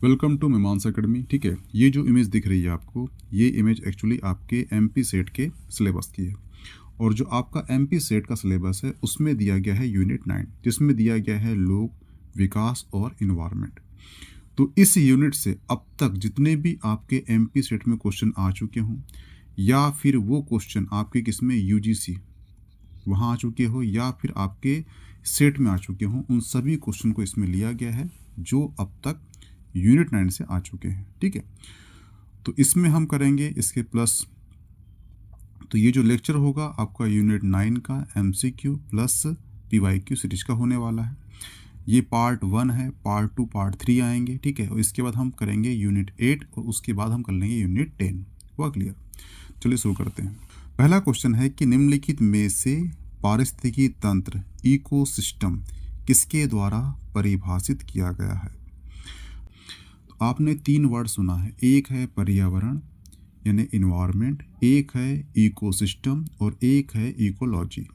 Welcome to मीमांस academy. ठीक है, ये जो इमेज दिख रही है आपको, ये इमेज एक्चुअली आपके एमपी सेट के सिलेबस की है। और जो आपका एमपी सेट का सिलेबस है उसमें दिया गया है यूनिट 9, जिसमें दिया गया है लोक, विकास और इन्वायरमेंट। तो इस यूनिट से अब तक जितने भी आपके एमपी सेट में क्वेश्चन आ चुके हों, या फिर वो क्वेश्चन आपके किसमें यूजीसी वहाँ आ चुके हो, या फिर आपके सेट में आ चुके हों, उन सभी क्वेश्चन को इसमें लिया गया है जो अब तक यूनिट 9 से आ चुके हैं। ठीक है, तो इसमें हम करेंगे इसके प्लस। तो ये जो लेक्चर होगा आपका यूनिट 9 का एमसीक्यू प्लस पीवाईक्यू सीरीज का होने वाला है। ये पार्ट 1 है, पार्ट 2 पार्ट 3 आएंगे। ठीक है, और इसके बाद हम करेंगे यूनिट 8 और उसके बाद हम कर लेंगे यूनिट 10। हुआ क्लियर? चलिए शुरू करते हैं। पहला क्वेश्चन है कि निम्नलिखित में से पारिस्थितिकी तंत्र इकोसिस्टम किसके द्वारा परिभाषित किया गया है? आपने 3 वर्ड सुना है, एक है पर्यावरण यानी इन्वायरमेंट, एक है इकोसिस्टम और एक है इकोलॉजी।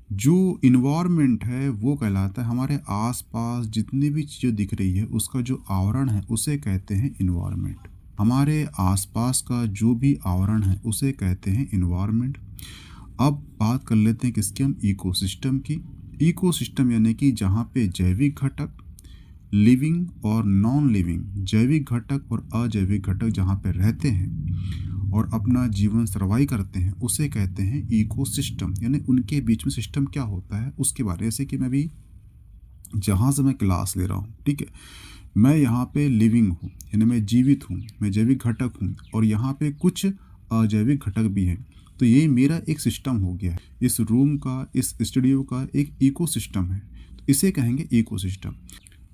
जो इन्वायरमेंट है वो कहलाता है हमारे आसपास जितनी भी चीज़ें दिख रही है उसका जो आवरण है उसे कहते हैं इन्वायरमेंट। हमारे आसपास का जो भी आवरण है उसे कहते हैं इन्वायरमेंट। अब बात कर लेते हैं किसकी, हम इकोसिस्टम की। इकोसिस्टम यानी कि जहाँ पे जैविक घटक, लिविंग और नॉन लिविंग, जैविक घटक और अजैविक घटक जहाँ पे रहते हैं और अपना जीवन सर्वाइव करते हैं उसे कहते हैं इकोसिस्टम। यानी उनके बीच में सिस्टम क्या होता है उसके बारे में। जैसे कि मैं अभी जहाँ से मैं क्लास ले रहा हूँ, ठीक है, मैं यहाँ पे लिविंग हूँ यानी मैं जीवित हूँ, मैं जैविक घटक हूँ, और यहाँ पे कुछ अजैविक घटक भी हैं। तो ये मेरा एक सिस्टम हो गया है। इस रूम का, इस स्टूडियो का एक इकोसिस्टम है, तो इसे कहेंगे इकोसिस्टम।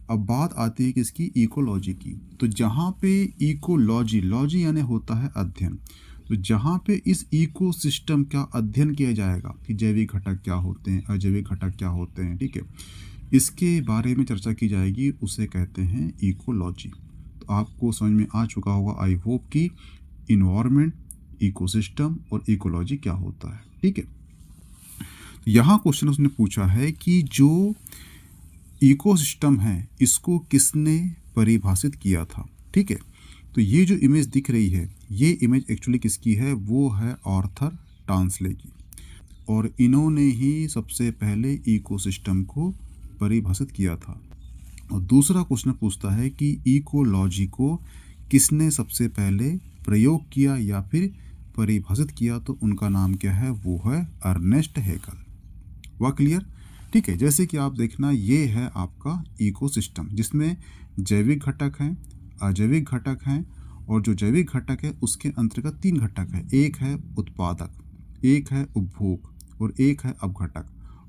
अब बात आती है किसकी, इकोलॉजी की। तो जहाँ पे इकोलॉजी, लॉजी यानी होता है अध्ययन, तो जहाँ पे इस इकोसिस्टम का अध्ययन किया जाएगा कि जैविक घटक क्या होते हैं, अजैविक घटक क्या होते हैं, ठीक है, इसके बारे में चर्चा की जाएगी, उसे कहते हैं इकोलॉजी। तो आपको समझ में आ चुका होगा आई होप कि इन्वायरमेंट, इकोसिस्टम और इकोलॉजी क्या होता है। ठीक है, तो यहाँ क्वेश्चन उसने पूछा है कि जो इकोसिस्टम है इसको किसने परिभाषित किया था। ठीक है, तो ये जो इमेज दिख रही है ये इमेज एक्चुअली किसकी है, वो है आर्थर टांसले की। और इन्होंने ही सबसे पहले इकोसिस्टम को परिभाषित किया था। और दूसरा क्वेश्चन पूछता है कि इकोलॉजी को किसने सबसे पहले प्रयोग किया या फिर परिभाषित किया, तो उनका नाम क्या है, वो है अर्नेस्ट हेगल। वह क्लियर? ठीक है, जैसे कि आप देखना ये है आपका इकोसिस्टम जिसमें जैविक घटक हैं, अजैविक घटक हैं, और जो जैविक घटक है उसके अंतर्गत 3 घटक है। एक है उत्पादक, एक है उपभोग और एक है अपघटक।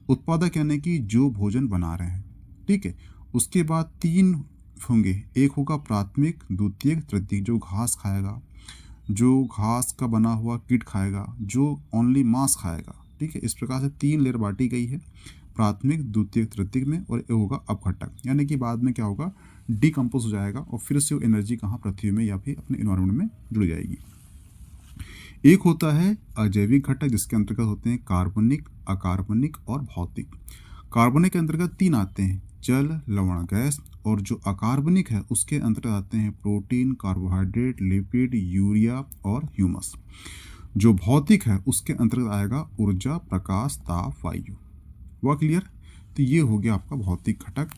उत्पादक यानी कि जो भोजन बना रहे हैं, ठीक है, उसके बाद 3 होंगे, एक होगा प्राथमिक, द्वितीयक, तृतीयक, जो घास खाएगा, जो घास का बना हुआ कीट खाएगा, जो ओनली मांस खाएगा। ठीक है, इस प्रकार से 3 लेयर बांटी गई है, प्राथमिक, द्वितीयक, तृतीयक में, और ये होगा अपघटक। यानी कि बाद में क्या होगा, डिकम्पोज हो जाएगा और फिर से वो एनर्जी कहाँ, पृथ्वी में या फिर अपने इन्वायरमेंट में जुड़ जाएगी। एक होता है अजैविक घटक जिसके अंतर्गत होते हैं कार्बनिक, अकार्बनिक और भौतिक। कार्बनिक के अंतर्गत 3 आते हैं, जल, लवण, गैस, और जो अकार्बनिक है उसके अंतर्गत आते हैं प्रोटीन, कार्बोहाइड्रेट, लिपिड, यूरिया और ह्यूमस। जो भौतिक है उसके अंतर्गत आएगा ऊर्जा, प्रकाश, ताप, वायु। हुआ क्लियर? तो ये हो गया आपका भौतिक घटक।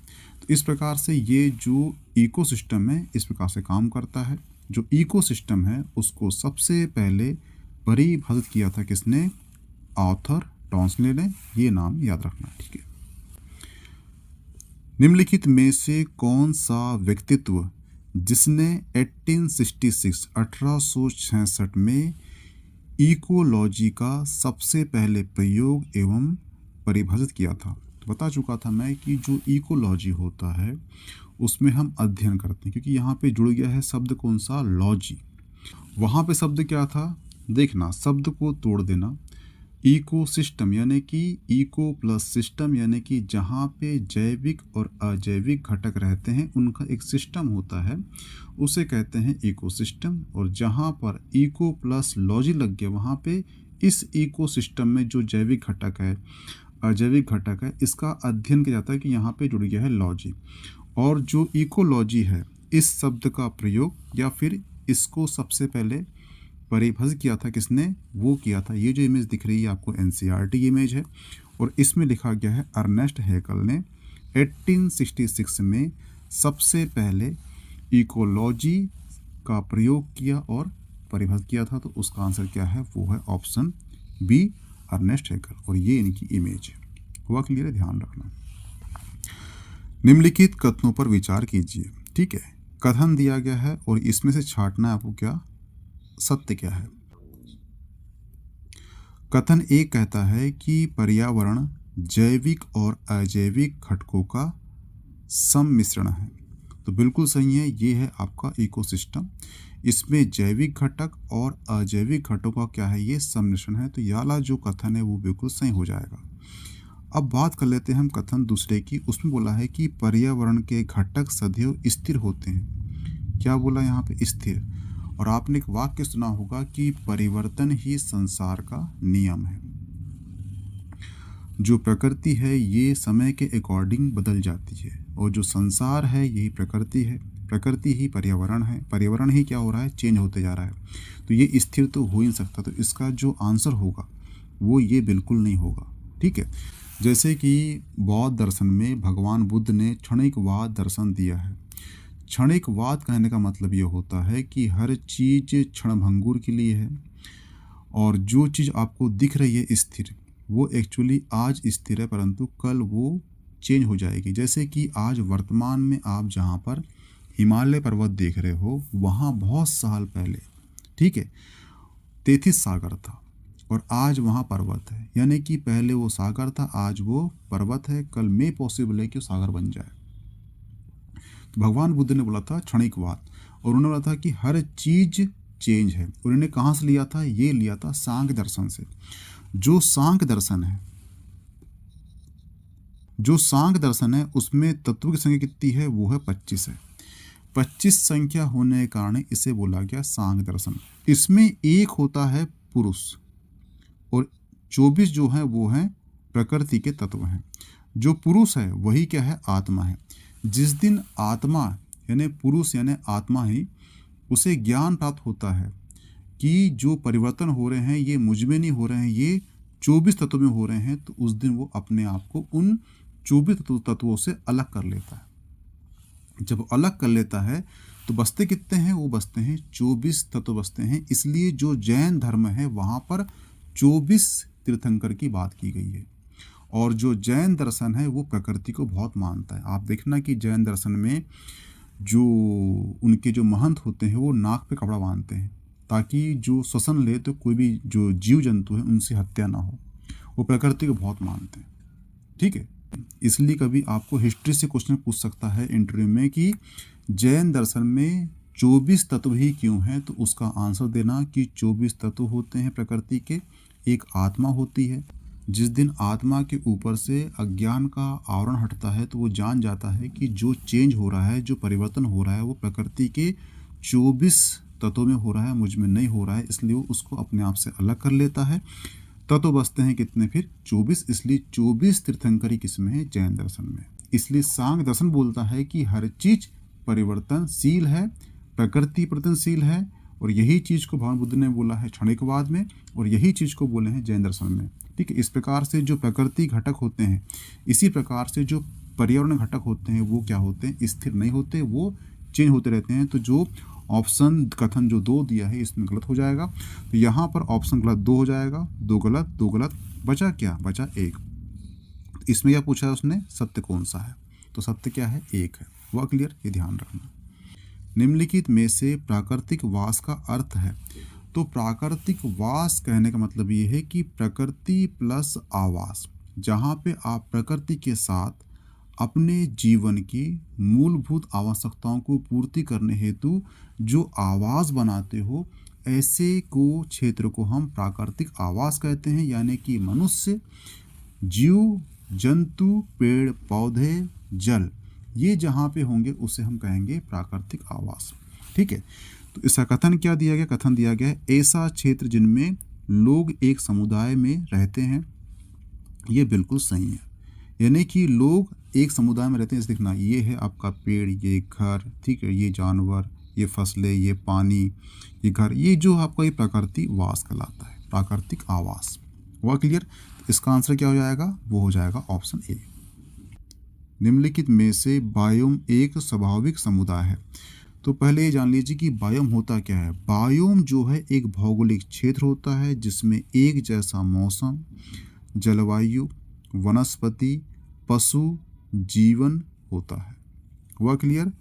तो इस प्रकार से ये जो इकोसिस्टम है इस प्रकार से काम करता है। जो इकोसिस्टम है उसको सबसे पहले परिभाषित किया था किसने, आर्थर टांसले ने। ये नाम याद रखना, ठीक है। निम्नलिखित में से कौन सा व्यक्तित्व जिसने 1866 में इकोलॉजी का सबसे पहले प्रयोग एवं परिभाषित किया था? तो बता चुका था मैं कि जो इकोलॉजी होता है उसमें हम अध्ययन करते हैं, क्योंकि यहाँ पे जुड़ गया है शब्द कौन सा, लॉजी। वहाँ पे शब्द क्या था, देखना, शब्द को तोड़ देना। इकोसिस्टम यानी कि इको प्लस सिस्टम, यानी कि जहाँ पे जैविक और अजैविक घटक रहते हैं उनका एक सिस्टम होता है, उसे कहते हैं इकोसिस्टम। और जहाँ पर इको प्लस लॉजी लग गया वहाँ पे इस इकोसिस्टम में जो जैविक घटक है, अजैविक घटक है, इसका अध्ययन किया जाता है कि यहाँ पे जुड़ गया है लॉजी। और जो इकोलॉजी है इस शब्द का प्रयोग या फिर इसको सबसे पहले परिभाषित किया था किसने, वो किया था। ये जो इमेज दिख रही है आपको एनसीईआरटी इमेज है और इसमें लिखा गया है अर्नेस्ट हैकल ने 1866 में सबसे पहले इकोलॉजी का प्रयोग किया और परिभाषित किया था। तो उसका आंसर क्या है, वो है ऑप्शन बी अर्नेस्ट हैकल। और ये इनकी इमेज है। हुआ क्लियर है, ध्यान रखना। निम्नलिखित कथनों पर विचार कीजिए। ठीक है, कथन दिया गया है और इसमें से छांटना है आपको क्या सत्य क्या है। कथन एक कहता है कि पर्यावरण जैविक और अजैविक घटकों का सम्मिश्रण है। तो बिल्कुल सही है, ये है आपका इकोसिस्टम। इसमें जैविक घटक और अजैविक घटकों का क्या है, ये सम्मिश्रण है। तो ये वाला जो कथन है वो बिल्कुल सही हो जाएगा। अब बात कर लेते हैं हम कथन दूसरे की। उसमें बोला है कि पर्यावरण के घटक सदैव स्थिर होते हैं। क्या बोला यहाँ पे, स्थिर। और आपने एक वाक्य सुना होगा कि परिवर्तन ही संसार का नियम है। जो प्रकृति है ये समय के अकॉर्डिंग बदल जाती है और जो संसार है यही प्रकृति है। प्रकृति ही पर्यावरण है, पर्यावरण ही क्या हो रहा है, चेंज होते जा रहा है। तो ये स्थिर तो हो ही नहीं सकता। तो इसका जो आंसर होगा वो ये बिल्कुल नहीं होगा। ठीक है, जैसे कि बौद्ध दर्शन में भगवान बुद्ध ने क्षणिकवाद दर्शन दिया है। क्षणिकवाद कहने का मतलब ये होता है कि हर चीज़ क्षणभंगुर के लिए है और जो चीज़ आपको दिख रही है स्थिर, वो एक्चुअली आज स्थिर है परंतु कल वो चेंज हो जाएगी। जैसे कि आज वर्तमान में आप जहाँ पर हिमालय पर्वत देख रहे हो, वहाँ बहुत साल पहले, ठीक है, 33 सागर था और आज वहाँ पर्वत है। यानी कि पहले वो सागर था, आज वो पर्वत है, कल में पॉसिबल है कि वो सागर बन जाए। तो भगवान बुद्ध ने बोला था क्षणिकवाद और उन्होंने बोला था कि हर चीज़ चेंज है। उन्होंने कहाँ से लिया था, ये लिया था सांख्य दर्शन से। जो सांख्य दर्शन है उसमें तत्व की संख्या कितनी है, वो है 25 है। 25 संख्या होने के कारण इसे बोला गया सांख्य दर्शन। इसमें एक होता है पुरुष और 24 जो है वो है प्रकृति के तत्व हैं। जो पुरुष है वही क्या है, आत्मा है। जिस दिन आत्मा यानी पुरुष यानी आत्मा ही उसे ज्ञान प्राप्त होता है कि जो परिवर्तन हो रहे हैं ये मुझ में नहीं हो रहे हैं, ये 24 तत्वों में हो रहे हैं, तो उस दिन वो अपने आप को उन 24 तत्वों से अलग कर लेता है। जब अलग कर लेता है तो बचते कितने हैं, वो बचते हैं 24 तत्व बचते हैं। इसलिए जो जैन धर्म है वहाँ पर 24 तीर्थंकर की बात की गई है। और जो जैन दर्शन है वो प्रकृति को बहुत मानता है। आप देखना कि जैन दर्शन में जो उनके जो महंत होते हैं वो नाक पे कपड़ा बांधते हैं ताकि जो श्वसन ले तो कोई भी जो जीव जंतु है उनसे हत्या ना हो। वो प्रकृति को बहुत मानते हैं। ठीक है, इसलिए कभी आपको हिस्ट्री से क्वेश्चन पूछ सकता है इंटरव्यू में कि जैन दर्शन में 24 तत्व ही क्यों हैं, तो उसका आंसर देना कि 24 तत्व होते हैं प्रकृति के, एक आत्मा होती है। जिस दिन आत्मा के ऊपर से अज्ञान का आवरण हटता है तो वो जान जाता है कि जो चेंज हो रहा है, जो परिवर्तन हो रहा है वो प्रकृति के 24 तत्वों में हो रहा है, मुझ में नहीं हो रहा है। इसलिए वो उसको अपने आप से अलग कर लेता है। तत्व बचते हैं कितने फिर, 24। इसलिए 24 तीर्थंकरी किसमें है, जैन दर्शन में। इसलिए सांख्य दर्शन बोलता है कि हर चीज परिवर्तनशील है, प्रकृति परिवर्तनशील है। और यही चीज को भगवान बुद्ध ने बोला है क्षणिकवाद में और यही चीज को बोले हैं जैन दर्शन में। ठीक है, इस प्रकार से जो प्रकृति घटक होते हैं, इसी प्रकार से जो पर्यावरण घटक होते हैं वो क्या होते हैं, स्थिर नहीं होते, वो चेंज होते रहते हैं। तो जो ऑप्शन कथन जो 2 दिया है इसमें गलत हो जाएगा। तो यहाँ पर ऑप्शन गलत 2 हो जाएगा, 2 गलत 2 गलत, बचा क्या, बचा 1। इसमें क्या पूछा है उसने, सत्य कौन सा है, तो सत्य क्या है, 1 है। हुआ क्लियर, ये ध्यान रखना। निम्नलिखित में से प्राकृतिक वास का अर्थ है। तो प्राकृतिक वास कहने का मतलब ये है कि प्रकृति प्लस आवास, जहाँ पे आप प्रकृति के साथ अपने जीवन की मूलभूत आवश्यकताओं को पूर्ति करने हेतु जो आवास बनाते हो, ऐसे को क्षेत्र को हम प्राकृतिक आवास कहते हैं। यानी कि मनुष्य, जीव जंतु, पेड़ पौधे, जल, ये जहाँ पे होंगे उसे हम कहेंगे प्राकृतिक आवास। ठीक है, तो इसका कथन क्या दिया गया, कथन दिया गया है ऐसा क्षेत्र जिनमें लोग एक समुदाय में रहते हैं। ये बिल्कुल सही है, यानी कि लोग एक समुदाय में रहते हैं, जैसे देखना ये है आपका पेड़, ये घर, ठीक है, ये जानवर, ये फसलें, ये पानी, ये घर, ये जो आपका ये प्राकृतिक वास कहलाता है, प्राकृतिक आवास। हुआ क्लियर? इसका आंसर क्या हो जाएगा? वो हो जाएगा ऑप्शन ए। निम्नलिखित में से बायोम एक स्वाभाविक समुदाय है। तो पहले ये जान लीजिए कि बायोम होता क्या है। बायोम जो है एक भौगोलिक क्षेत्र होता है जिसमें एक जैसा मौसम, जलवायु, वनस्पति, पशु, जीवन होता है। हुआ क्लियर?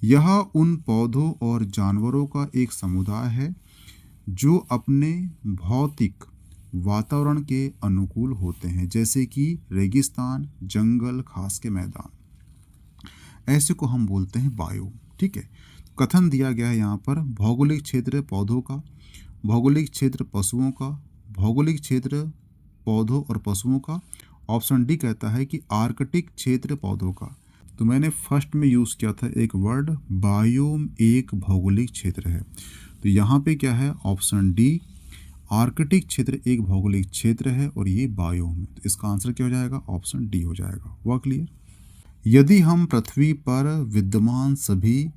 यह उन पौधों और जानवरों का एक समुदाय है जो अपने भौतिक वातावरण के अनुकूल होते हैं, जैसे कि रेगिस्तान, जंगल, घास के मैदान। ऐसे को हम बोलते हैं बायोम। ठीक है, कथन दिया गया है यहाँ पर भौगोलिक क्षेत्र पौधों का, भौगोलिक क्षेत्र पशुओं का, भौगोलिक क्षेत्र पौधों और पशुओं का। ऑप्शन डी कहता है कि आर्कटिक क्षेत्र पौधों का। तो मैंने फर्स्ट में यूज़ किया था एक वर्ड, बायोम एक भौगोलिक क्षेत्र है। तो यहाँ पे क्या है? ऑप्शन डी, आर्कटिक क्षेत्र एक भौगोलिक क्षेत्र है और ये बायोम है। तो इसका आंसर क्या हो जाएगा? ऑप्शन डी हो जाएगा। हुआ क्लियर? यदि हम पृथ्वी पर विद्यमान सभी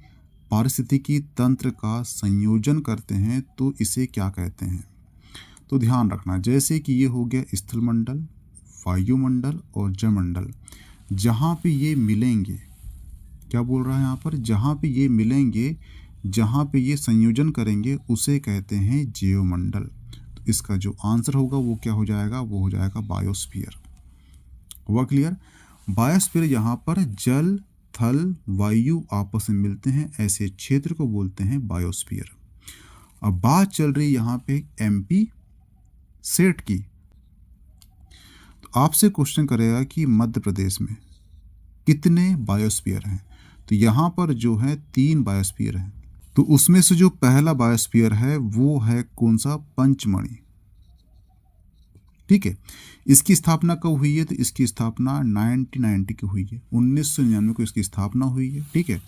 पारिस्थितिकी तंत्र का संयोजन करते हैं तो इसे क्या कहते हैं? तो ध्यान रखना, जैसे कि ये हो गया स्थलमंडल, वायुमंडल और जलमंडल, जहाँ पे ये मिलेंगे, क्या बोल रहा है यहाँ पर? जहाँ पे ये मिलेंगे, जहाँ पे ये संयोजन करेंगे उसे कहते हैं जीवमंडल। तो इसका जो आंसर होगा वो क्या हो जाएगा? वो हो जाएगा बायोस्फीयर। हुआ क्लियर? बायोस्फीयर यहाँ पर जल, थल, वायु आपस में मिलते हैं, ऐसे क्षेत्र को बोलते हैं बायोस्फीयर। अब बात चल रही यहाँ पे एमपी सेट की। तो आपसे क्वेश्चन करेगा कि मध्य प्रदेश में कितने बायोस्फीयर हैं? तो यहाँ पर जो है 3 बायोस्फीयर हैं। तो उसमें से जो पहला बायोस्फीयर है वो है कौन सा? पंचमढ़ी। ठीक है, इसकी स्थापना कब हुई है? तो इसकी स्थापना 1990 की हुई है, 1999 को इसकी स्थापना हुई है। ठीक है,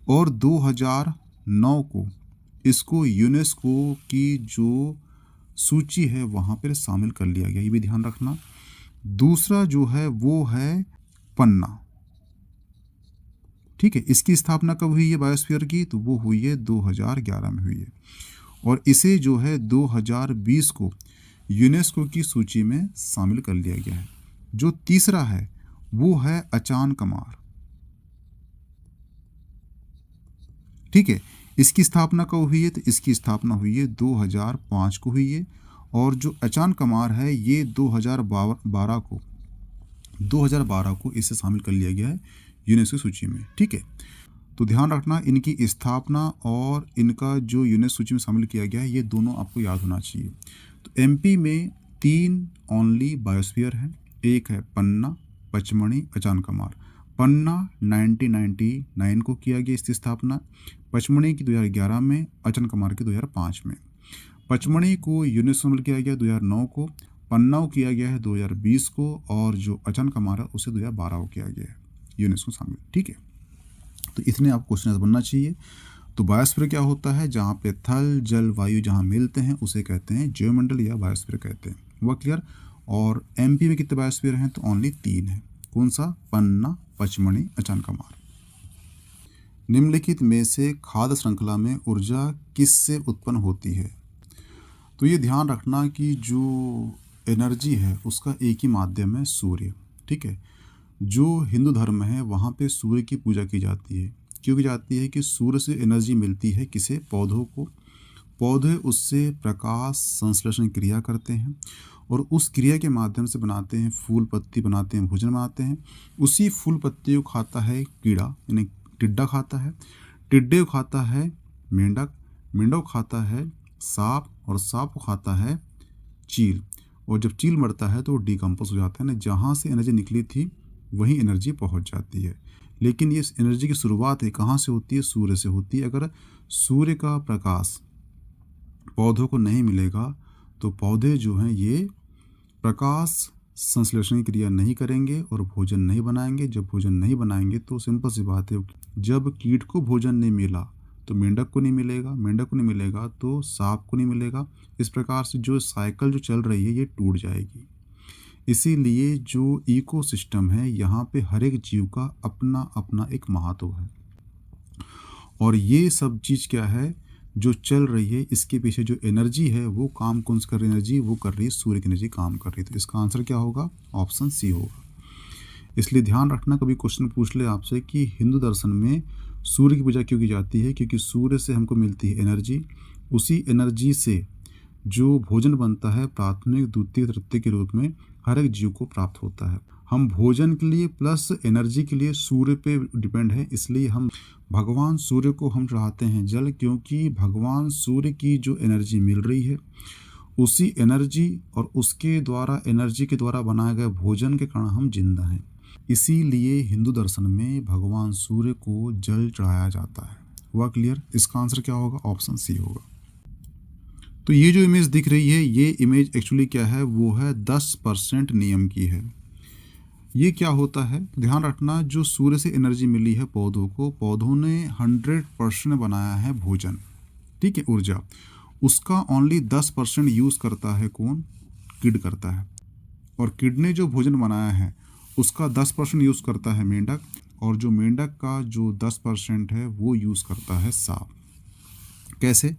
और 2009 को इसको यूनेस्को की जो सूची है वहाँ पर शामिल कर लिया गया, ये भी ध्यान रखना। दूसरा जो है वो है पन्ना। ठीक है, इसकी स्थापना कब हुई है बायोस्फीयर की? तो वो हुई है 2011 में हुई है, और इसे जो है 2020 को यूनेस्को की सूची में शामिल कर लिया गया है। जो तीसरा है वो है अचान कमार। ठीक है, इसकी स्थापना कब हुई है? तो इसकी स्थापना हुई है 2005 को हुई है, और जो अचान कमार है ये 2012 को इसे शामिल कर लिया गया है यूनेस्को सूची में। ठीक है, तो ध्यान रखना इनकी स्थापना और इनका जो यूनेस्को सूची में शामिल किया गया है ये दोनों आपको याद होना चाहिए। तो एमपी में 3 ओनली बायोस्फीयर हैं, एक है पन्ना, पचमढ़ी, अचान कमार। पन्ना 1999 को किया गया इसकी स्थापना, पचमढ़ी की 2011 में, अचान कमार की 2005 में। पचमढ़ी को यूनेस्को शामिल किया गया 2009 को, पन्ना को किया गया है 2020 को, और जो अचान कमार है उसे 2012 को किया गया है यूनेस्को शामिल। ठीक है, तो इतने आप क्वेश्चन बनना चाहिए। तो बायोस्फीयर क्या होता है? जहाँ पे थल, जल, वायु जहाँ मिलते हैं उसे कहते हैं जीवमंडल या बायोस्फीयर कहते हैं। हुआ क्लियर? और एमपी में कितने बायोस्फीयर हैं? तो ओनली 3 हैं। कौन सा? पन्ना, पचमढ़ी, अचान कमार। निम्नलिखित में से खाद्य श्रृंखला में ऊर्जा किससे उत्पन्न होती है? तो ये ध्यान रखना कि जो एनर्जी है उसका एक ही माध्यम है, सूर्य। ठीक है, जो हिंदू धर्म है वहाँ पे सूर्य की पूजा की जाती है। क्यों की जाती है? कि सूर्य से एनर्जी मिलती है किसे? पौधों को। पौधे उससे प्रकाश संश्लेषण क्रिया करते हैं और उस क्रिया के माध्यम से बनाते हैं फूल पत्ती, बनाते हैं भोजन बनाते हैं। उसी फूल पत्ती को खाता है कीड़ा, यानी टिड्डा खाता है। टिड्डे को खाता है मेंढक, मेंढक को खाता है सांप, और सांप को खाता है चील। और जब चील मरता है तो डिकम्पोज हो जाता है ना, जहाँ से एनर्जी निकली थी वही एनर्जी पहुँच जाती है। लेकिन ये एनर्जी की शुरुआत है कहाँ से होती है? सूर्य से होती है। अगर सूर्य का प्रकाश पौधों को नहीं मिलेगा तो पौधे जो हैं ये प्रकाश संश्लेषण की क्रिया नहीं करेंगे और भोजन नहीं बनाएंगे। जब भोजन नहीं बनाएंगे तो सिंपल सी बात है, जब कीट को भोजन नहीं मिला तो मेंढक को नहीं मिलेगा, मेंढक को नहीं मिलेगा तो सांप को नहीं मिलेगा। इस प्रकार से जो साइकिल जो चल रही है ये टूट जाएगी। इसीलिए जो इकोसिस्टम है यहाँ पे हर एक जीव का अपना अपना एक महत्व है। और ये सब चीज़ क्या है जो चल रही है, इसके पीछे जो एनर्जी है वो काम कौन सी कर रही है, एनर्जी वो कर रही है सूर्य की एनर्जी काम कर रही है। तो इसका आंसर क्या होगा, ऑप्शन सी होगा। इसलिए ध्यान रखना, कभी क्वेश्चन पूछ ले आपसे कि हिंदू दर्शन में सूर्य की पूजा क्यों की जाती है, क्योंकि सूर्य से हमको मिलती है एनर्जी, उसी एनर्जी से जो भोजन बनता है प्राथमिक द्वितीय तृतीय के रूप में हर एक जीव को प्राप्त होता है। हम भोजन के लिए प्लस एनर्जी के लिए सूर्य पे डिपेंड है, इसलिए हम भगवान सूर्य को हम चढ़ाते हैं जल, क्योंकि भगवान सूर्य की जो एनर्जी मिल रही है उसी एनर्जी और उसके द्वारा एनर्जी के द्वारा बनाए गए भोजन के कारण हम जिंदा हैं। इसीलिए हिंदू दर्शन में भगवान सूर्य को जल चढ़ाया जाता है। हुआ क्लियर? इसका आंसर क्या होगा, ऑप्शन सी होगा। तो ये जो इमेज दिख रही है, ये इमेज एक्चुअली क्या है, वो है 10% नियम की है। ये क्या होता है, ध्यान रखना, जो सूर्य से एनर्जी मिली है पौधों को, पौधों ने 100% बनाया है भोजन, ठीक है, ऊर्जा, उसका ओनली 10% यूज़ करता है कौन, किड करता है। और किड ने जो भोजन बनाया है उसका 10% यूज़ करता है मेंढक, और जो मेंढक का जो 10% है वो यूज़ करता है सांप। कैसे?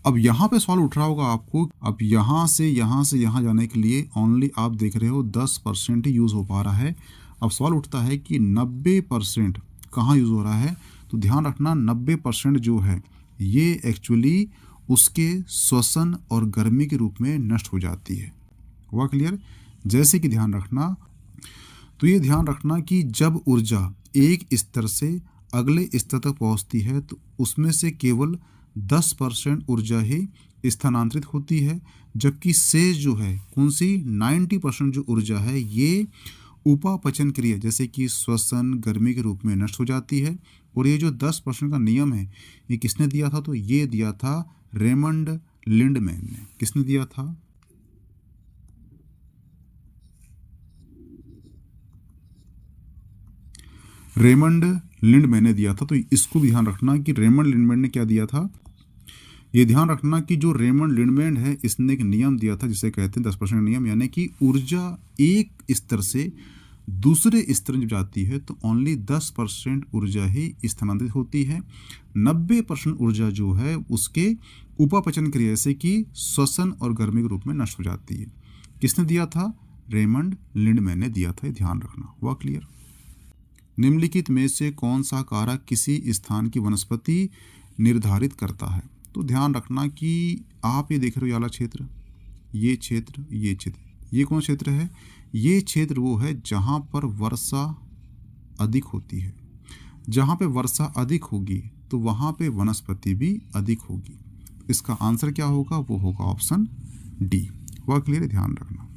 अब यहाँ पे सवाल उठ रहा होगा आपको, अब यहाँ से यहाँ जाने के लिए ओनली आप देख रहे हो 10% ही यूज़ हो पा रहा है। अब सवाल उठता है कि 90% कहाँ यूज़ हो रहा है, तो ध्यान रखना 90% जो है ये एक्चुअली उसके श्वसन और गर्मी के रूप में नष्ट हो जाती है। हुआ क्लियर? जैसे कि ध्यान रखना, तो ये ध्यान रखना कि जब ऊर्जा एक स्तर से अगले स्तर तक पहुँचती है तो उसमें से केवल 10% ऊर्जा ही स्थानांतरित होती है, जबकि शेष जो है कौन सी 90% जो ऊर्जा है ये उपापचन क्रिया जैसे कि श्वसन गर्मी के रूप में नष्ट हो जाती है। और ये जो 10% का नियम है ये किसने दिया था, तो ये दिया था रेमंड लिंडमैन ने। किसने दिया था? रेमंड लिंडमैन ने दिया था। तो इसको भी ध्यान रखना कि रेमंड लिंडमैन ने क्या दिया था। ये ध्यान रखना कि जो रेमंड लिंडमैन है इसने एक नियम दिया था जिसे कहते हैं 10% नियम, यानी कि ऊर्जा एक स्तर से दूसरे स्तर में जाती है तो ओनली 10% ऊर्जा ही स्थानांतरित होती है। 90% ऊर्जा जो है उसके उपापचन क्रिया से कि श्वसन और गर्मी के रूप में नष्ट हो जाती है। किसने दिया था? रेमंड लिंडमैन ने दिया था। ध्यान रखना। हुआ क्लियर? निम्नलिखित में से कौन सा कारक किसी स्थान की वनस्पति निर्धारित करता है? तो ध्यान रखना कि आप ये देख रहे हो वाला क्षेत्र, ये क्षेत्र, ये क्षेत्र, ये कौन क्षेत्र है? ये क्षेत्र वो है जहाँ पर वर्षा अधिक होती है। जहाँ पे वर्षा अधिक होगी तो वहाँ पे वनस्पति भी अधिक होगी। इसका आंसर क्या होगा? वो होगा ऑप्शन डी। हुआ क्लियर? ध्यान रखना।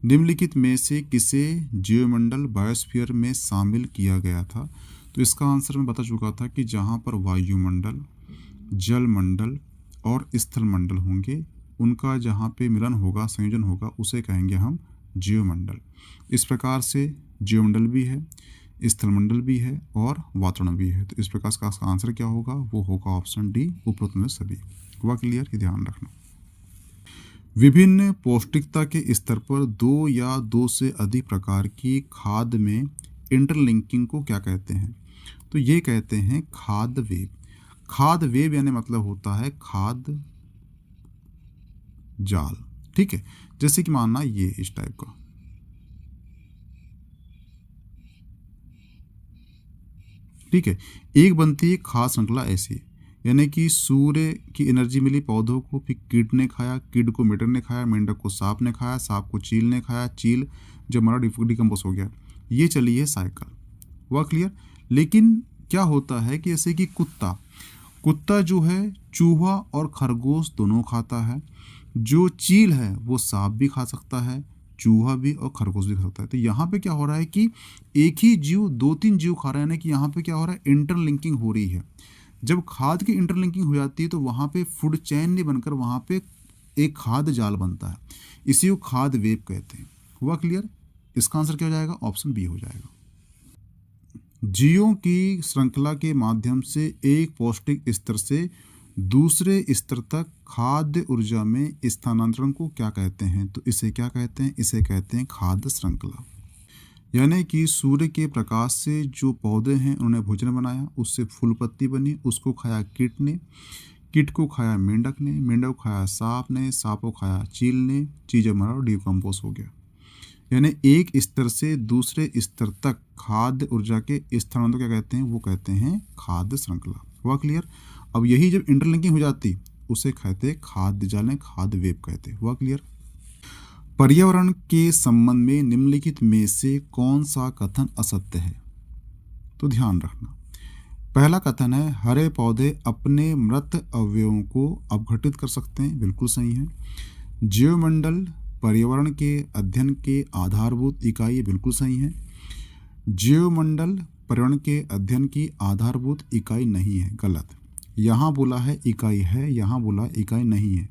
निम्नलिखित में से किसे जीवमंडल बायोस्फीयर में शामिल किया गया था? तो इसका आंसर मैं बता चुका था कि जहाँ पर वायुमंडल, जलमंडल और स्थलमंडल होंगे उनका जहाँ पे मिलन होगा, संयोजन होगा, उसे कहेंगे हम जीवमंडल। इस प्रकार से जीवमंडल भी है, स्थलमंडल भी है और वातावरण भी है। तो इस प्रकार का आंसर क्या होगा? वो होगा ऑप्शन डी, उपरोक्त में सभी। हुआ क्लियर? ये ध्यान रखना। विभिन्न पौष्टिकता के स्तर पर 2 या 2 से अधिक प्रकार की खाद में इंटरलिंकिंग को क्या कहते हैं? तो ये कहते हैं खाद वेब। खाद वेब यानी मतलब होता है खाद जाल। ठीक है, जैसे कि मानना ये इस टाइप का, ठीक है, एक बनती है खाद श्रृंखला ऐसी, यानी कि सूर्य की एनर्जी मिली पौधों को, फिर कीट ने खाया, कीट को मेंढक ने खाया, मेंढक को सांप ने खाया, सांप को चील ने खाया, चील जब हमारा डिकम्पोज हो गया, ये चली है साइकिल। हुआ क्लियर? लेकिन क्या होता है कि जैसे कि कुत्ता जो है चूहा और खरगोश दोनों खाता है। जो चील है वो सांप भी खा सकता है, चूहा भी और खरगोश भी खा सकता है। तो यहाँ पे क्या हो रहा है कि एक ही जीव 2-3 जीव खा रहे हैं, यानी कि यहाँ पे क्या हो रहा है? इंटरलिंकिंग हो रही है। जब खाद की इंटरलिंकिंग हो जाती है तो वहाँ पे फूड चेन नहीं बनकर वहाँ पे एक खाद जाल बनता है, इसी को खाद वेब कहते हैं। हुआ क्लियर? इसका आंसर क्या हो जाएगा? ऑप्शन बी हो जाएगा। जीवों की श्रृंखला के माध्यम से एक पौष्टिक स्तर से दूसरे स्तर तक खाद्य ऊर्जा में स्थानांतरण को क्या कहते हैं? तो इसे क्या कहते हैं? इसे कहते हैं खाद्य श्रृंखला। यानी कि सूर्य के प्रकाश से जो पौधे हैं उन्होंने भोजन बनाया, उससे फूल पत्ती बनी, उसको खाया कीट ने, कीट को खाया मेंढक ने, मेंढक को खाया सांप ने, सांप को खाया चील ने, चीज़ मरा और डिकम्पोज हो गया। यानी एक स्तर से दूसरे स्तर तक खाद्य ऊर्जा के स्थानांतरण क्या कहते हैं? वो कहते हैं खाद्य श्रृंखला। हुआ क्लियर? अब यही जब इंटरलिंकिंग हो जाती उसे कहते खाद्य जाल, खाद्य वेब कहते। हुआ क्लियर? पर्यावरण के संबंध में निम्नलिखित में से कौन सा कथन असत्य है? तो ध्यान रखना। पहला कथन है हरे पौधे अपने मृत अवयवों को अपघटित कर सकते हैं। बिल्कुल सही है। जीवमंडल पर्यावरण के अध्ययन के आधारभूत इकाई है। बिल्कुल सही है। जीवमंडल पर्यावरण के अध्ययन की आधारभूत इकाई नहीं है। गलत। यहाँ बोला है इकाई है, यहाँ बोला इकाई नहीं है,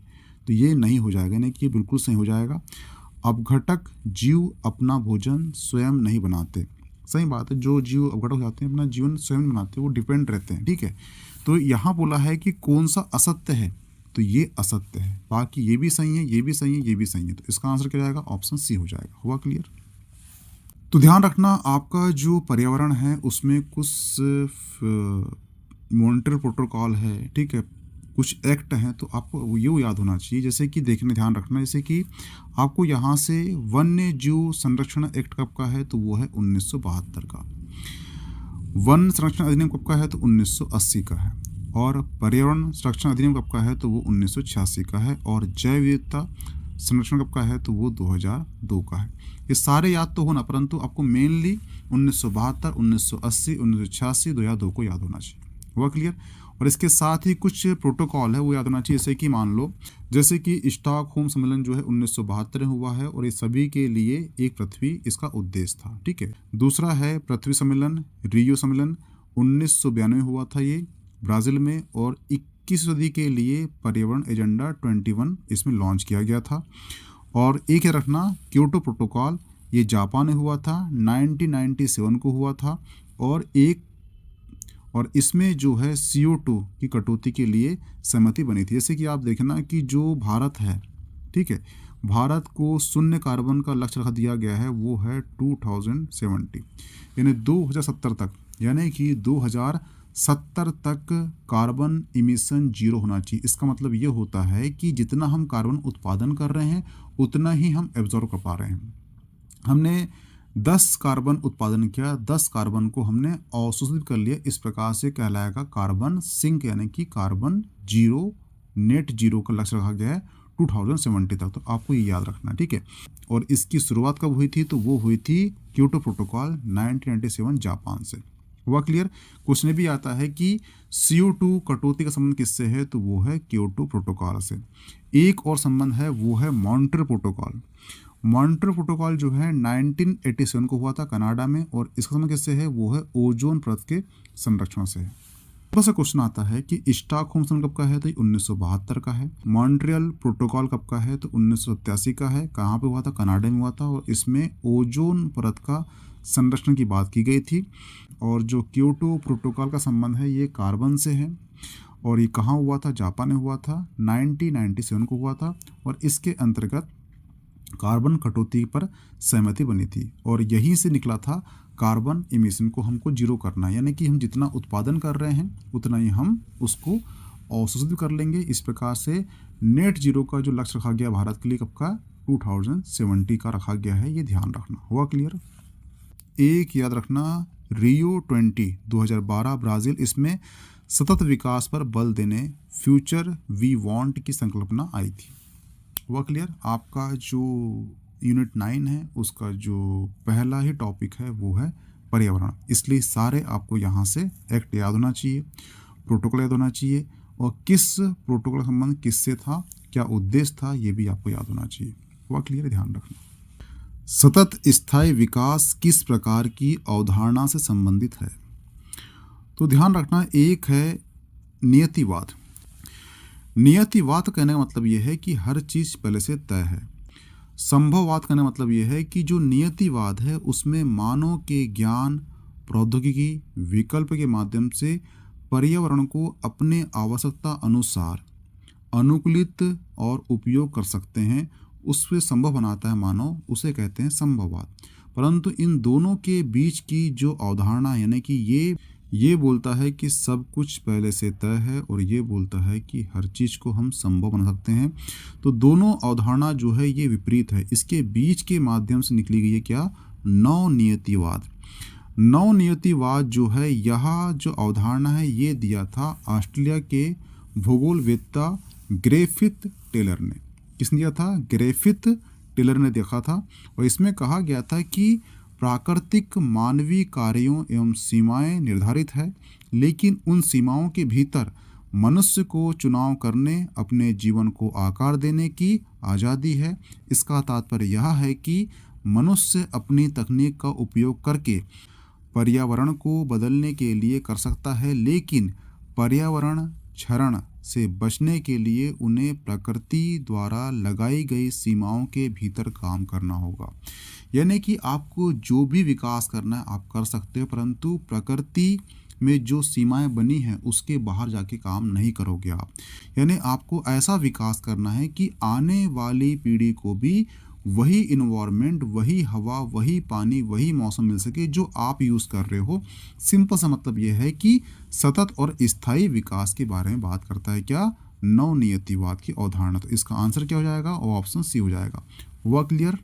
तो ये नहीं हो जाएगा, नहीं कि ये बिल्कुल सही हो जाएगा। अपघटक जीव अपना भोजन स्वयं नहीं बनाते। सही बात है, जो जीव अपघटक हो जाते हैं अपना जीवन स्वयं बनाते हैं, वो डिपेंड रहते हैं। ठीक है, तो यहाँ बोला है कि कौन सा असत्य है, तो ये असत्य है। बाकी ये भी सही है, ये भी सही है, ये भी सही है, तो इसका आंसर क्या जाएगा? ऑप्शन सी हो जाएगा। हुआ क्लियर? तो ध्यान रखना, आपका जो पर्यावरण है उसमें कुछ मॉनिटर प्रोटोकॉल है, ठीक है, कुछ एक्ट हैं, तो आपको ये याद होना चाहिए। जैसे कि देखने ध्यान रखना, जैसे कि आपको यहाँ से वन्य जीव संरक्षण एक्ट कब का है? तो वो है 1972 का। वन संरक्षण अधिनियम कब का है? तो 1980 का है। और पर्यावरण संरक्षण अधिनियम कब का है? तो वो 1986 का है। और जैव विविधता संरक्षण कब का है? तो वो 2002 का है। ये सारे याद तो होना, परंतु आपको मेनली 1972, 1980, 1986, 2002 को याद होना चाहिए। हुआ क्लियर? और इसके साथ ही कुछ प्रोटोकॉल है वो याद होना चाहिए। जैसे कि मान लो, जैसे कि स्टॉकहोम सम्मेलन जो है 1972 में हुआ है, और ये सभी के लिए एक पृथ्वी इसका उद्देश्य था। ठीक है। दूसरा है पृथ्वी सम्मेलन, रियो सम्मेलन 1992 हुआ था ये ब्राज़ील में, और 21वीं सदी के लिए पर्यावरण एजेंडा 21 इसमें लॉन्च किया गया था। और एक है रखना, क्योटो प्रोटोकॉल, ये जापान में हुआ था, 1997 को हुआ था। और इसमें जो है CO2 की कटौती के लिए सहमति बनी थी। जैसे कि आप देखना कि जो भारत है, ठीक है, भारत को शून्य कार्बन का लक्ष्य रखा दिया गया है, वो है 2070, यानी 2070 तक, यानी कि 2070 तक कार्बन इमिशन जीरो होना चाहिए। इसका मतलब ये होता है कि जितना हम कार्बन उत्पादन कर रहे हैं उतना ही हम एब्जॉर्ब कर पा रहे हैं। हमने 10 कार्बन उत्पादन किया, 10 कार्बन को हमने अवशोषित कर लिया, इस प्रकार से कहलाएगा कार्बन सिंक, यानी कि कार्बन जीरो, नेट जीरो का लक्ष्य रखा गया है 2070 तक। तो आपको ये याद रखना, ठीक है। और इसकी शुरुआत कब हुई थी? तो वो हुई थी क्योटो प्रोटोकॉल 1997 जापान से। हुआ क्लियर? क्वेश्चन भी आता है कि CO2 कटौती का संबंध किससे है? तो वो है क्योटो प्रोटोकॉल से। एक और संबंध है, वो है मॉन्ट्रियल प्रोटोकॉल। मॉन्ट्रियल प्रोटोकॉल जो है 1987 को हुआ था कनाडा में, और इसका संबंध किससे है? वो है ओजोन परत के संरक्षण से है। बस क्वेश्चन आता है कि स्टॉकहोम सम्मेलन कब का है? तो 1972 का है। मॉन्ट्रियल प्रोटोकॉल कब का है? तो 1987 का है। कहाँ पे हुआ था? कनाडा में हुआ था, और इसमें ओजोन परत का संरक्षण की बात की गई थी। और जो क्योटो प्रोटोकॉल का संबंध है ये कार्बन से है, और ये कहाँ हुआ था? जापान में हुआ था, 1997 को हुआ था, और इसके अंतर्गत कार्बन कटौती पर सहमति बनी थी। और यहीं से निकला था कार्बन इमिशन को हमको जीरो करना, यानी कि हम जितना उत्पादन कर रहे हैं उतना ही हम उसको अवशोषित कर लेंगे। इस प्रकार से नेट जीरो का जो लक्ष्य रखा गया भारत के लिए कब का? 2070 का रखा गया है, ये ध्यान रखना। हुआ क्लियर? एक याद रखना, रियो 2012 ब्राज़ील, इसमें सतत विकास पर बल देने फ्यूचर वी वांट की संकल्पना आई थी। हुआ क्लियर? आपका जो यूनिट 9 है उसका जो पहला ही टॉपिक है वो है पर्यावरण, इसलिए सारे आपको यहाँ से एक्ट याद होना चाहिए, प्रोटोकॉल याद होना चाहिए, और किस प्रोटोकॉल का संबंध किससे था, क्या उद्देश्य था, ये भी आपको याद होना चाहिए। हुआ क्लियर? ध्यान रखना। सतत स्थायी विकास किस प्रकार की अवधारणा से संबंधित है? तो ध्यान रखना, एक है नियतिवाद। नियतिवाद कहने का मतलब यह है कि हर चीज पहले से तय है। संभववाद कहने का मतलब यह है कि जो नियतिवाद है उसमें मानव के ज्ञान, प्रौद्योगिकी, विकल्प के माध्यम से पर्यावरण को अपने आवश्यकता अनुसार अनुकूलित और उपयोग कर सकते हैं, उससे संभव बनाता है मानव, उसे कहते हैं संभववाद। परंतु इन दोनों के बीच की जो अवधारणा यानी कि ये बोलता है कि सब कुछ पहले से तय है और ये बोलता है कि हर चीज़ को हम संभव बना सकते हैं, तो दोनों अवधारणा जो है ये विपरीत है। इसके बीच के माध्यम से निकली गई है क्या? नवनियतिवाद। नवनियतिवाद जो है, यह जो अवधारणा है ये दिया था ऑस्ट्रेलिया के भूगोलवेत्ता ग्रिफिथ टेलर ने। किसने दिया था? ग्रिफिथ टेलर ने देखा था। और इसमें कहा गया था कि प्राकृतिक मानवीय कार्यों एवं सीमाएं निर्धारित है, लेकिन उन सीमाओं के भीतर मनुष्य को चुनाव करने, अपने जीवन को आकार देने की आज़ादी है। इसका तात्पर्य यह है कि मनुष्य अपनी तकनीक का उपयोग करके पर्यावरण को बदलने के लिए कर सकता है, लेकिन पर्यावरण क्षरण से बचने के लिए उन्हें प्रकृति द्वारा लगाई गई सीमाओं के भीतर काम करना होगा। यानी कि आपको जो भी विकास करना है आप कर सकते हो, परंतु प्रकृति में जो सीमाएं बनी हैं उसके बाहर जाके काम नहीं करोगे आप। यानी आपको ऐसा विकास करना है कि आने वाली पीढ़ी को भी वही इन्वायरमेंट, वही हवा, वही पानी, वही मौसम मिल सके जो आप यूज़ कर रहे हो। सिंपल सा मतलब यह है कि सतत और स्थायी विकास के बारे में बात करता है क्या? नवनियतिवाद की अवधारणा। तो इसका आंसर क्या हो जाएगा? और ऑप्शन सी हो जाएगा। हुआ क्लियर?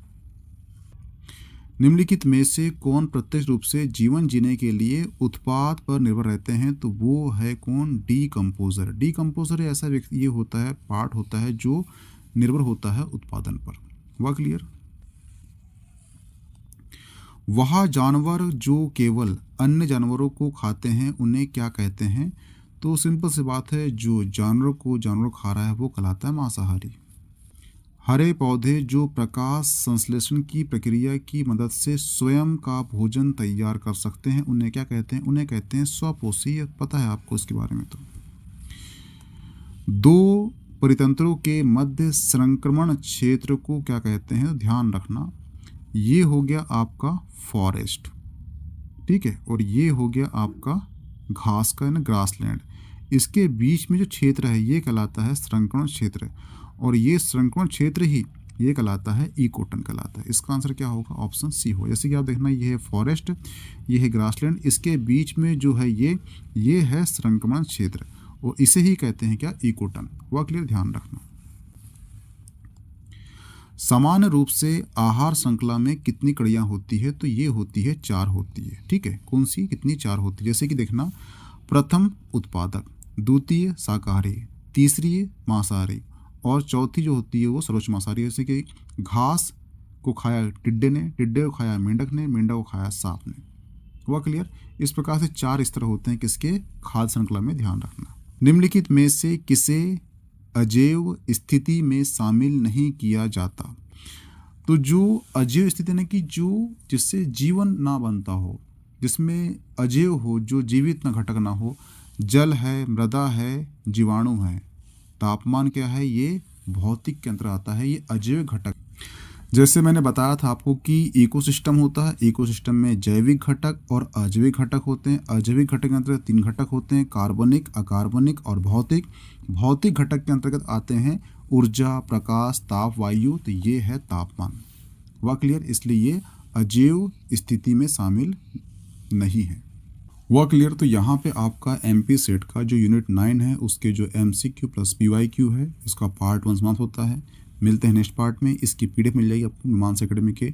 निम्नलिखित में से कौन प्रत्यक्ष रूप से जीवन जीने के लिए उत्पाद पर निर्भर रहते हैं? तो वो है कौन? डीकम्पोजर। डीकम्पोजर ऐसा व्यक्ति ये होता है, पार्ट होता है जो निर्भर होता है उत्पादन पर। हुआ क्लियर? वह जानवर जो केवल अन्य जानवरों को खाते हैं उन्हें क्या कहते हैं? तो सिंपल सी बात है, जो जानवर खा रहा है वो कहलाता है मांसाहारी। हरे पौधे जो प्रकाश संश्लेषण की प्रक्रिया की मदद से स्वयं का भोजन तैयार कर सकते हैं उन्हें क्या कहते हैं? उन्हें कहते हैं स्वपोषी। पता है आपको इसके बारे में। तो दो परितंत्रों के मध्य संक्रमण क्षेत्र को क्या कहते हैं? ध्यान रखना, ये हो गया आपका फॉरेस्ट, ठीक है, और ये हो गया आपका घास का ना ग्रासलैंड। इसके बीच में जो क्षेत्र है ये कहलाता है संक्रमण क्षेत्र, और ये संक्रमण क्षेत्र ही ये कहलाता है इकोटन कहलाता है। इसका आंसर क्या होगा? ऑप्शन सी हो। जैसे कि आप देखना, ये है फॉरेस्ट, ये है ग्रासलैंड, इसके बीच में जो है ये है संक्रमण क्षेत्र, और इसे ही कहते हैं क्या? इकोटन। हुआ क्लियर? ध्यान रखना। सामान्य रूप से आहार श्रृंखला में कितनी कड़ियाँ होती है? तो ये होती है 4 होती है, ठीक है। कौन सी? कितनी? 4 होती है। जैसे कि देखना, प्रथम उत्पादक, द्वितीय शाकाहारी, तीसरी मांसाहारी, और चौथी जो होती है वो सर्वोच्च मांसाहारी। जैसे कि घास को खाया टिड्डे ने, टिड्डे को खाया मेंढक ने, मेंढक को खाया सांप ने। हुआ क्लियर? इस प्रकार से 4 स्तर होते हैं किसके? खाद्य श्रृंखला में। ध्यान रखना। निम्नलिखित में से किसे अजैव स्थिति में शामिल नहीं किया जाता? तो जो अजैव स्थिति यानी कि जो जिससे जीवन ना बनता हो, जिसमें अजैव हो, जो जीवित ना घटक ना हो, जल है, मृदा है, जीवाणु है, तापमान क्या है? ये भौतिक के अंतर्गत आता है, ये अजैव घटक। जैसे मैंने बताया था आपको कि इकोसिस्टम होता है, इकोसिस्टम में जैविक घटक और अजैविक घटक होते हैं। अजैविक घटक के अंतर्गत 3 घटक होते हैं, कार्बनिक, अकार्बनिक और भौतिक। भौतिक घटक के अंतर्गत आते हैं ऊर्जा, प्रकाश, ताप, वायु। तो ये है तापमान। हुआ क्लियर? इसलिए ये अजैव स्थिति में शामिल नहीं है। हुआ क्लियर? तो यहाँ पे आपका एमपी सेट का जो यूनिट 9 है उसके जो MCQ प्लस PYQ है इसका पार्ट 1 समाप्त होता है। मिलते हैं नेक्स्ट पार्ट में। इसकी PDF मिल जाएगी आपको मीमांस एकेडमी के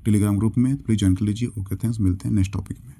टेलीग्राम ग्रुप में, प्लीज ज्वाइन कर लीजिए। Okay, thanks. मिलते हैं नेक्स्ट टॉपिक में।